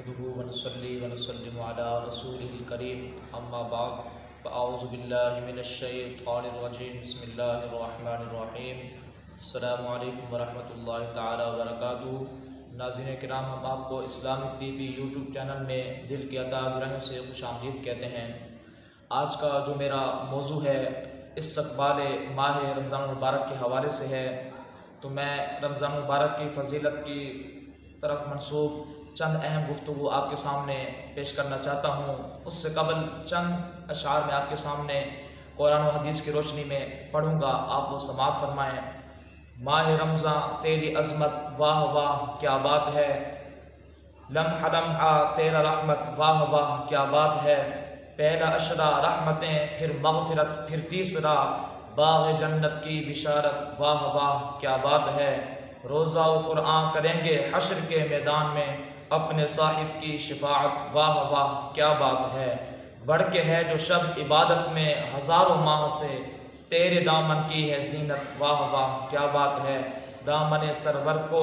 नहमदुहु व नसल्ली व नसल्लिमु अला रसूलिहिल करीम अम्मा बाद फ़अऊज़ु बिल्लाहि मिनश शैतानिर रजीम बिस्मिल्लाहिर रहमानिर रहीम अस्सलामु अलैकुम व रहमतुल्लाहि तआला व बरकातुहू। नाज़रीन किराम, हम आपको इस्लामिक टीवी यूट्यूब चैनल में दिल की अता गहराइयों से खुशामदीद कहते हैं। आज का जो मेरा मौजू है इस्तक़बाल माह रमज़ान मुबारक के हवाले से है। तो मैं रमज़ान मुबारक की फ़जीलत की तरफ मंसूब चंद अहम गुफ्तगू आपके सामने पेश करना चाहता हूँ। उससे कबल चंद अशार में आपके सामने कुरान और हदीस की रोशनी में पढ़ूँगा, आप वो समाअत फरमाएँ। माह रमज़ान तेरी अज़मत वाह वाह क्या बात है, लम्हा लम्हा तेरा रहमत वाह वाह क्या बात है। पहला अशरा रहमतें फिर मग़फ़िरत फिर तीसरा बाग़ जन्नत की बिशारत वाह वाह क्या बात है। रोज़ा व कुरान करेंगे हश्र के मैदान में अपने साहिब की शिफाअत वाह वाह क्या बात है। बढ़ के है जो शब इबादत में हज़ारों माह से तेरे दामन की है ज़ीनत वाह वाह क्या बात है। दामन सरवर को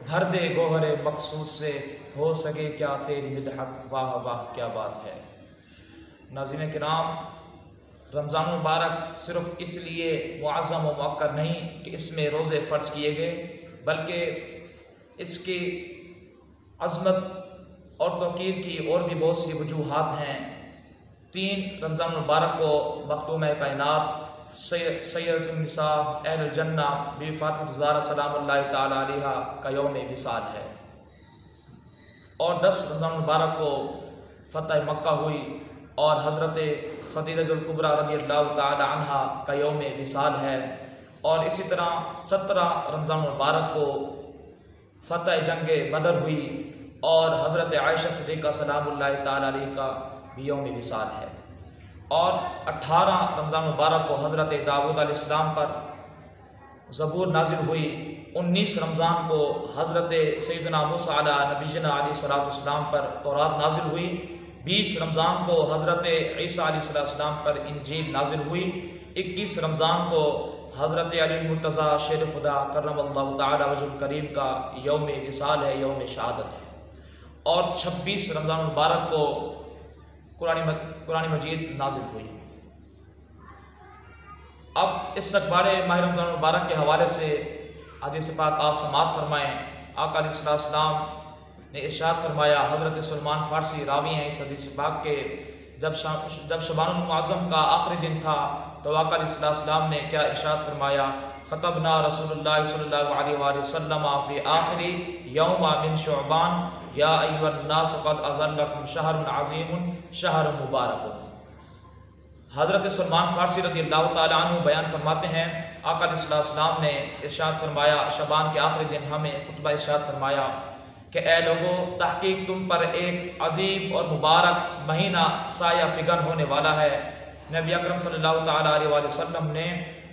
भर दे गोहरे मकसूद से हो सके क्या तेरी मिदहत वाह वाह क्या बात है। नाज़रीन किराम, रमज़ान मुबारक सिर्फ़ इसलिए मुअज़्ज़म व मुअक्कर नहीं कि इसमें रोज़े फ़र्ज़ किए गए, बल्कि इसकी अज़मत और तौक़ीर की और भी बहुत सी वजूहात हैं। 3 रमज़ान मुबारक को मख़दूम कायनात सैयदतुन निसा अहलुल जन्ना बीबी फ़ातिमा ज़हरा सलामुल्लाहि तआला अलैहा का यौम विसाल है, और 10 रमज़ान मुबारक को फ़तह मक्का हुई और हज़रत ख़दीजतुल कुबरा रज़ियल्लाहु तआला अन्हा का यौम विसाल है। और इसी तरह 17 रमज़ान मुबारक को फ़तह जंग बदर हुई और हज़रत आयशा सिद्दीक़ा सलामुल्लाहि तआला अलैहा का भी यौम विसाल है। और 18 रमज़ान मुबारक को हज़रत दाऊद अलैहिस्सलाम पर ज़बूर नाज़िल हुई। 19 रमज़ान को हज़रत सैयदना मूसा अला नबीना अलैहिस्सलाम पर तौरात नाज़िल हुई। 20 रमज़ान को हज़रत ईसा अलैहिस्सलाम पर इंजील नाज़िल हुई। 21 रमज़ान को हज़रत अली मुर्तज़ा शेर खुदा करमल्लाहु तआला वजहुल करीम का यौम विसाल है, यौम शहादत है। और 26 रमज़ान मुबारक को कुरान मजीद नाज़िल हुई। अब इस्तक़बाल माह रमज़ान मुबारक के हवाले से हदीस पाक आप समाअत फरमाएँ। आका अलैहिस्सलाम ने इरशाद फरमाया, हज़रत सलमान फ़ारसी रावी हैं इस हदीस पाक के, जब शबानुल मुअज़्ज़म का आखिरी दिन था तो आका अलैहिस्सलाम ने क्या इरशाद फरमाया, ख़तबना रसूलुल्लाह सल्लल्लाहु अलैहि वसल्लम फ़ी आखिरी यौम मिन शुअबान या अय्युहन्नास क़द अज़ल्लकुम शहरुन अज़ीमुन शहरुन मुबारकुन। हज़रत सलमान फ़ारसी रज़ियल्लाहु तआला अन्हु बयान फरमाते हैं, आका अलैहिस्सलाम ने इरशाद फरमाया, शबान के आखिरी दिन हमें खुतबा इरशाद फरमाया कि ए लोगों, तहक़ीक़ तुम पर एक अजीम और मुबारक महीना साया फ़िगन होने वाला है। नबी अकरम सल्लल्लाहु तआला अलैहि वसल्लम ने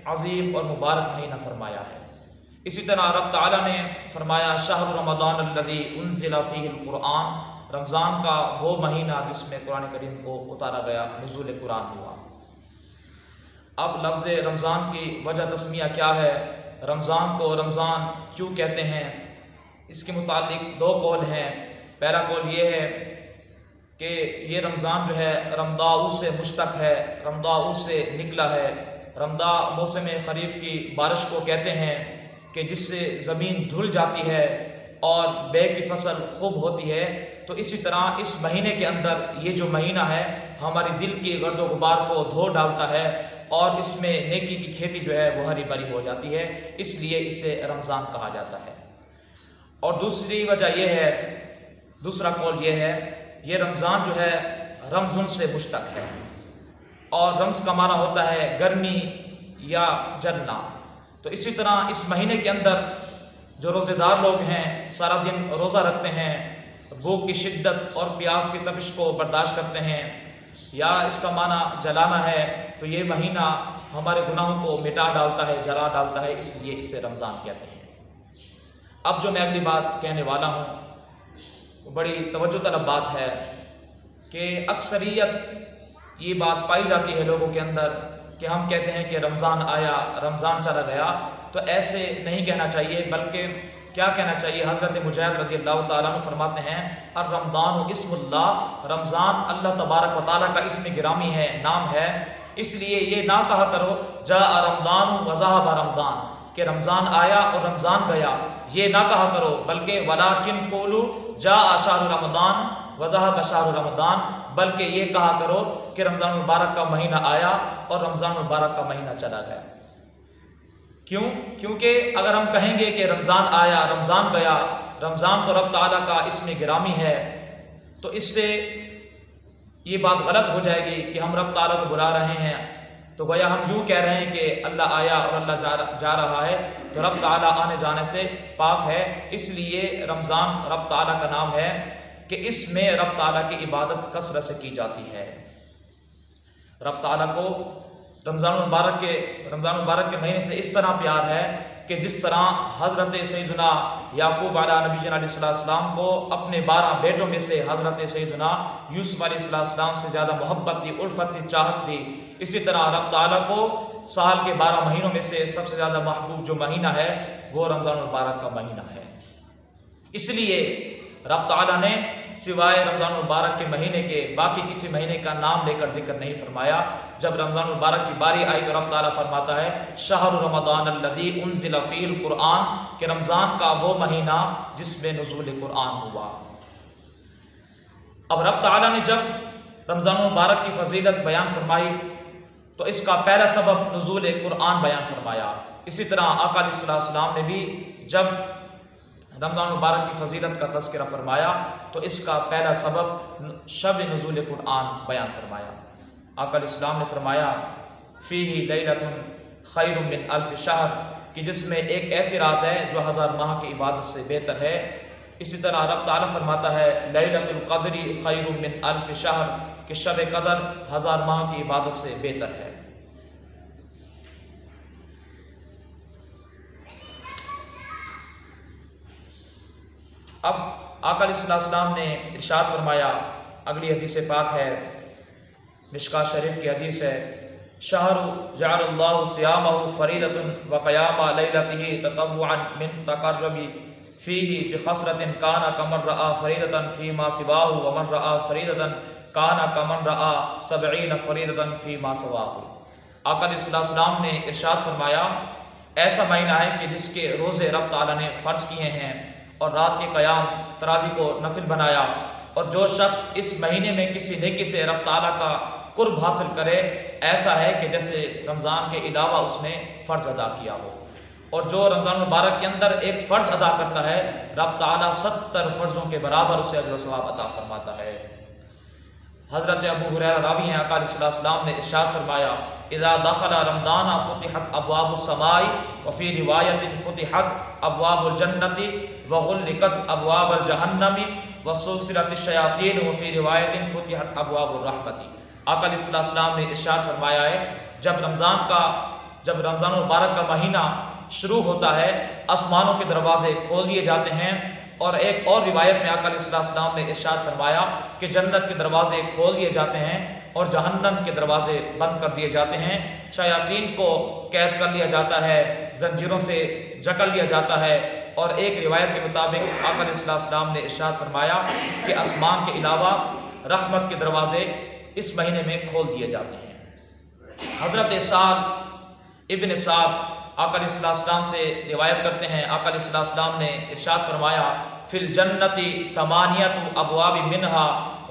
अजीम और मुबारक महीना फरमाया है। इसी तरह रब तआला ने फरमाया, शहर रमज़ान अल्लज़ी उन्ज़िला फ़ीहिल कुरआन, रमज़ान का वो महीना जिसमें कुरान करीम को उतारा गया, नुज़ूल कुरान हुआ। अब लफ्ज़ रमज़ान की वजह तस्मिया क्या है, रमज़ान को रमज़ान क्यों कहते हैं, इसके मुतालिक 2 कौल हैं। पहला कौल ये है कि ये रमज़ान जो है रमदाऊ से मुश्तक है, रमदाऊ से निकला है। रमदा मौसम खरीफ की बारिश को कहते हैं कि जिससे ज़मीन धुल जाती है और बे की फसल खूब होती है। तो इसी तरह इस महीने के अंदर ये जो महीना है हमारी दिल की गर्दो गुबार को धो डालता है और इसमें नेकी की खेती जो है वो हरी भरी हो जाती है, इसलिए इसे रमज़ान कहा जाता है। और दूसरी वजह यह है, दूसरा कौल ये है, ये रमज़ान जो है रमज़ुन से मुश्तक है और रम्ज़ का माना होता है गर्मी या जलना। तो इसी तरह इस महीने के अंदर जो रोज़ेदार लोग हैं सारा दिन रोज़ा रखते हैं, भूख की शिद्दत और प्यास की तपिश को बर्दाश्त करते हैं, या इसका माना जलाना है, तो ये महीना हमारे गुनाहों को मिटा डालता है, जला डालता है, इसलिए इसे रमज़ान कहते हैं। अब जो मैं अगली बात कहने वाला हूँ वो बड़ी तवज्जो तलब बात है कि अक्सरियत ये बात पाई जाती है लोगों के अंदर कि हम कहते हैं कि रमज़ान आया, रमज़ान चला गया। तो ऐसे नहीं कहना चाहिए, बल्कि क्या कहना चाहिए? हज़रत मुजाहिद रज़ियल्लाहु ताला अन्हु फरमाते हैं, और रमज़ान इस्मुल्लाह, रमज़ान अल्लाह तबारक व तआला का इस्म गिरामी है, नाम है। इसलिए ये ना कहा करो जा रमज़ान व ज़हब रमज़ान, कि रमज़ान आया और रमज़ान गया, ये ना कहा करो, बल्कि वलाकिन कोलू जा शहर रमज़ान व ज़हब शहर रमज़ान, बल्कि ये कहा करो कि रमज़ान मुबारक का महीना आया और रमज़ान मुबारक का महीना चला गया। क्यों? क्योंकि अगर हम कहेंगे कि रमज़ान आया रमज़ान गया, रमज़ान तो रब ताला का इस्म गिरामी है, तो इससे ये बात गलत हो जाएगी कि हम रब ताला को बुला रहे हैं। तो गोया हम यूँ कह रहे हैं कि अल्लाह आया और अल्लाह जा रहा है, तो रब ताला आने जाने से पाक है। इसलिए रमज़ान रब ताला का नाम है कि इसमें रब ताला की इबादत कसरत से की जाती है। रब ताला को रमज़ान मुबारक के महीने से इस तरह प्यार है कि जिस तरह हज़रत सैयदना याकूब अलैहिस्सलाम को अपने 12 बेटों में से हज़रत सैयदना यूसुफ अलैहिस्सलाम से ज़्यादा मोहब्बत थी, उल्फत थी, चाहत थी, इसी तरह रब ताला को साल के 12 महीनों में से सबसे ज़्यादा महबूब जो महीना है वो रमज़ान मुबारक का महीना है। इसलिए रब ताला ने सिवाय रमज़ान मुबारक के महीने के बाकी किसी महीने का नाम लेकर जिक्र नहीं फरमाया। जब रमज़ान मुबारक की बारी आई तो रब ताला फरमाता है शहर रमज़ान अल्लज़ी उन्ज़िला फ़ीहिल क़ुरआन, कि रमज़ान का वो महीना जिसमें नुज़ूल क़ुरआन हुआ। अब रब ताला ने जब रमज़ान मुबारक की फ़ज़ीलत बयान फरमाई तो इसका पहला सबब नुज़ूल क़ुरआन बयान फरमाया। इसी तरह आका अलैहिस्सलाम ने भी जब रमज़ान मुबारक की फ़ज़ीलत का तज़किरा फरमाया तो इसका पहला सबब शब नुज़ूल क़ुरआन बयान फरमाया। आका अलैहिस्सलाम ने फरमाया फ़ीही लैलतुन खैरुम मिन अल्फ़ शहर, कि जिसमें एक ऐसी रात है जो 1000 माह की इबादत से बेहतर है। इसी तरह रब ताला फरमाता है लैलतुल क़द्री खैरुम मिन अल्फ़ शहर, कि शब कदर 1000 माह की इबादत से बेहतर है। अब आका अलैहिस्सलाम ने इरशाद फरमाया, अगली हदीस पाक है, मिशकात शरीफ की हदीस है, शहरु जअलल्लाहु सियामहु फरीदतुन व क़यामा लैलतिही ततव्वुअन मिन तक़र्रुबी फ़ीही बिखसरतिन काना कमन रआ फरीदतन फ़ीमा सिवाहु व मन रआ फरीदतन काना कमन रआ 70 फरीदतन फ़ीमा सिवाहु। आका अलैहिस्सलाम ने इरशाद फरमाया ऐसा महीना है कि जिसके रोज़े रब ताला ने फ़र्ज़ किए हैं और रात के क़याम तरावी को नफिल बनाया, और जो शख्स इस महीने में किसी नेकी से रब ताला का कुर्ब हासिल करे ऐसा है कि जैसे रमज़ान के अलावा उसने फ़र्ज़ अदा किया हो। और जो रमज़ान मुबारक के अंदर एक फ़र्ज़ अदा करता है रब ताला 70 फ़र्ज़ों के बराबर उसे अजर सवाब अता फरमाता है। हज़रत अबू हुरैरा रावी हैं, आका अलैहिस्सलाम ने इरशाद फरमाया इज़ा दख़ला रमज़ान फ़ुतिहत अब्वाबुस समाई व फ़ी रिवायतिन फ़ुतिहत अब्वाबुल जन्नति व ग़ुल्लिक़त अब्वाबुल जहन्नमी व सुलसिलतिश शयातीन व फ़ी रिवायतिन फ़ुतिहत अब्वाबुर रहमति। आका अलैहिस्सलाम ने इरशाद फरमाया है जब रमज़ान मुबारक का महीना शुरू होता है आसमानों के दरवाजे खोल दिए जाते हैं, और एक और रिवायत में आका अलैहिस्सलाम ने इरशाद फरमाया कि जन्नत के दरवाजे खोल दिए जाते हैं और जहन्नम के दरवाजे बंद कर दिए जाते हैं। शयातीन को कैद कर लिया जाता है, जंजीरों से जकड़ लिया जाता है, और एक रिवायत के मुताबिक आका अलैहिस्सलाम ने इरशाद फरमाया कि आसमान के अलावा रहमत के दरवाजे इस महीने में खोल दिए जाते हैं। हज़रत साद इब्न साद आका अलैहिस्सलाम से रिवायत करते हैं, आका अलैहिस्सलाम ने इरशाद फरमाया फिल जन्नति समानियतु अबवाबि मिनहा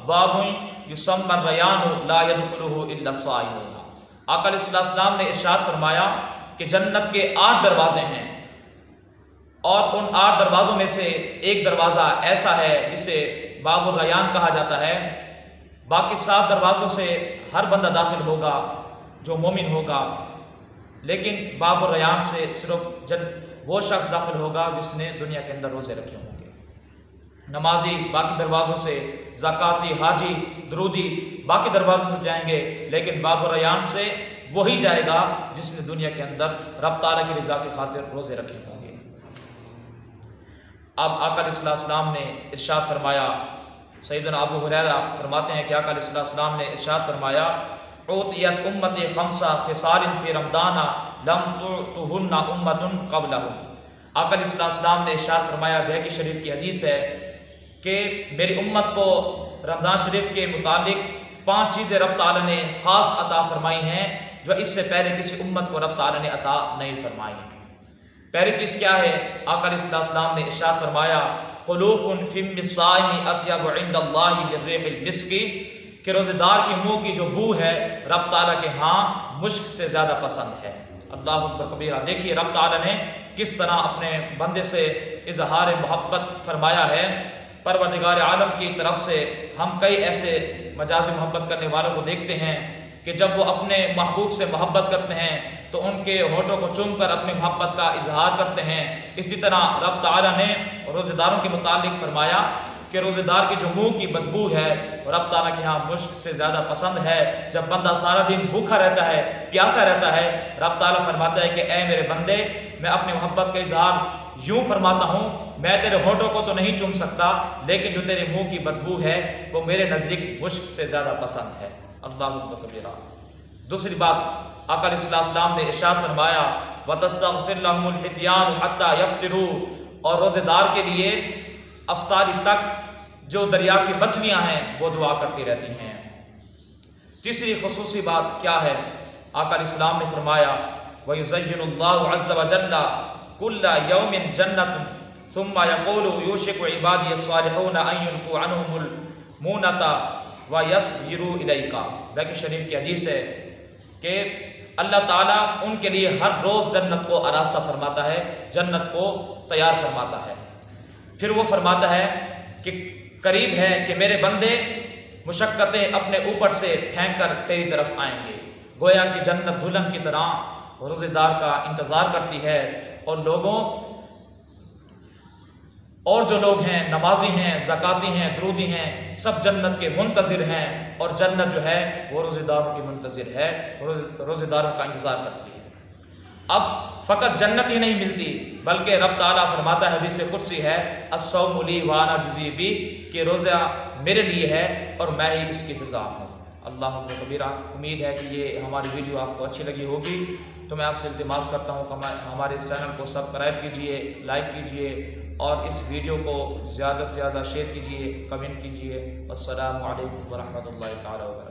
बाबुन युसम्मा रयानु ला यदखुलुहु इल्ला साइमून। आका अलैहिस्सलाम ने इरशाद फरमाया कि जन्नत के 8 दरवाजे हैं, और उन 8 दरवाज़ों में से एक दरवाज़ा ऐसा है जिसे बाबुर रयान कहा जाता है। बाकी 7 दरवाज़ों से हर बंदा दाखिल होगा जो मोमिन होगा, लेकिन बाबुर रयान से सिर्फ वो शख्स दाखिल होगा जिसने दुनिया के अंदर रोज़े रखे होंगे। नमाजी बाकी दरवाज़ों से, ज़काती, हाजी, दरूदी बाकी दरवाज़ों से जाएंगे, लेकिन बाबुर रयान से वही जाएगा जिसने दुनिया के अंदर रब ताला की रज़ा की खातिर रोज़े रखे होंगे। अब आका अलैहिस्सलाम ने इरशाद फरमाया, सैयदना अबू हुरैरा फरमाते हैं कि आका अलैहिस्सलाम ने इरशाद फरमाया उतियत उम्मती खमसा खिसालिन फी रमदाना लम तुहुन्ना उम्मतुन क़ब्लहुम। आका अलैहिस्सलाम ने इरशाद फरमाया, बैहक़ी शरीफ की हदीस है कि मेरी उम्मत को रमज़ान शरीफ के मुतालिक 5 चीज़ें रब ताला ने ख़ास अता फरमाई हैं जो इससे पहले किसी उम्मत को रब ताला ने अता नहीं फरमाई। पहली चीज़ क्या है? आका अलैहिस्सलाम ने इरशाद फरमाया, खुलूफ़ुन फ़िम्मि साइमी अत्यबु इंदल्लाहि मिन रिहिल मिस्की, कि रोज़ेदार के मुँह की जो बू है रब ताला के यहाँ मुश्क से ज़्यादा पसंद है। अल्लाहु अकबर कबीरा। देखिए रब ताला ने किस तरह अपने बंदे से इजहार मोहब्बत फरमाया है। परवरदिगार आलम की तरफ से हम कई ऐसे मजाजी मोहब्बत करने वालों को देखते हैं कि जब वो अपने महबूब से मोहब्बत करते हैं तो उनके होठों को चूम कर अपनी मोहब्बत का इजहार करते हैं। इसी तरह रब ताला ने रोज़ेदारों के मुतालिक फरमाया कि रोज़ेदार की जो मुंह की बदबू है रब ताला के यहाँ मुश्क से ज़्यादा पसंद है। जब बंदा सारा दिन भूखा रहता है, प्यासा रहता है, रब ताला फरमाता है कि ऐ मेरे बंदे, मैं अपनी मोहब्बत का इजहार यूँ फरमाता हूँ, मैं तेरे होठों को तो नहीं चूम सकता, लेकिन जो तेरे मुँह की बदबू है वो मेरे नज़दीक मुश्क से ज़्यादा पसंद है। अल्लाहु अकबर। दूसरी बात, आका अलैहिस्सलाम ने इरशाद फरमाया, वतस्तग़फिर लहुमुल हित्यान हत्ता यफ्तिरू, और रोज़ेदार के लिए अफ्तारी तक जो दरिया की मछलियाँ हैं वो दुआ करती रहती हैं। तीसरी खुसूसी बात क्या है? आका अलैहिस्सलाम ने फरमाया, वयुज़य्यिनुल्लाहु अज़्ज़ व जल्ला कुल्ला यौमिन जन्नतुन सुम्मा यक़ूलु युशिकु इबादिय स्वालिहून अन युल्क़ू अन्हुमुल मूनता व यस्बिरू इलैका। बैहक़ी शरीफ की हदीस है कि अल्लाह ताला उनके लिए हर रोज़ जन्नत को आरास्ता फरमाता है, जन्नत को तैयार फरमाता है। फिर वो फरमाता है कि करीब है कि मेरे बंदे मुशक्क़तें अपने ऊपर से फेंक कर तेरी तरफ आएंगे। गोया कि जन्नत दुल्हन की तरह रोज़ेदार का इंतज़ार करती है, और जो लोग हैं नमाजी हैं, ज़काती हैं, दरूदी हैं, सब जन्नत के मुंतज़िर हैं, और जन्नत जो है वो रोज़ेदारों की मुंतज़िर है, रोज़ेदारों का इंतज़ार करती है। अब फ़कत जन्नत ही नहीं मिलती बल्कि रब ताला फरमाता है, हदीस कुदसी है, अस्सौमु ली व अना अज्ज़ी बी, कि रोज़ा मेरे लिए है और मैं ही इसकी जज़ा हूँ। अल्लाह कबीरा। उम्मीद है कि ये हमारी वीडियो आपको अच्छी लगी होगी। तो मैं आपसे इल्तिमास करता हूँ कि हमारे इस चैनल को सब्सक्राइब कीजिए, लाइक कीजिए और इस वीडियो को ज़्यादा से ज़्यादा शेयर कीजिए, कमेंट कीजिए। अस्सलामु अलैकुम व रहमतुल्लाहि तआला व बरकातहू।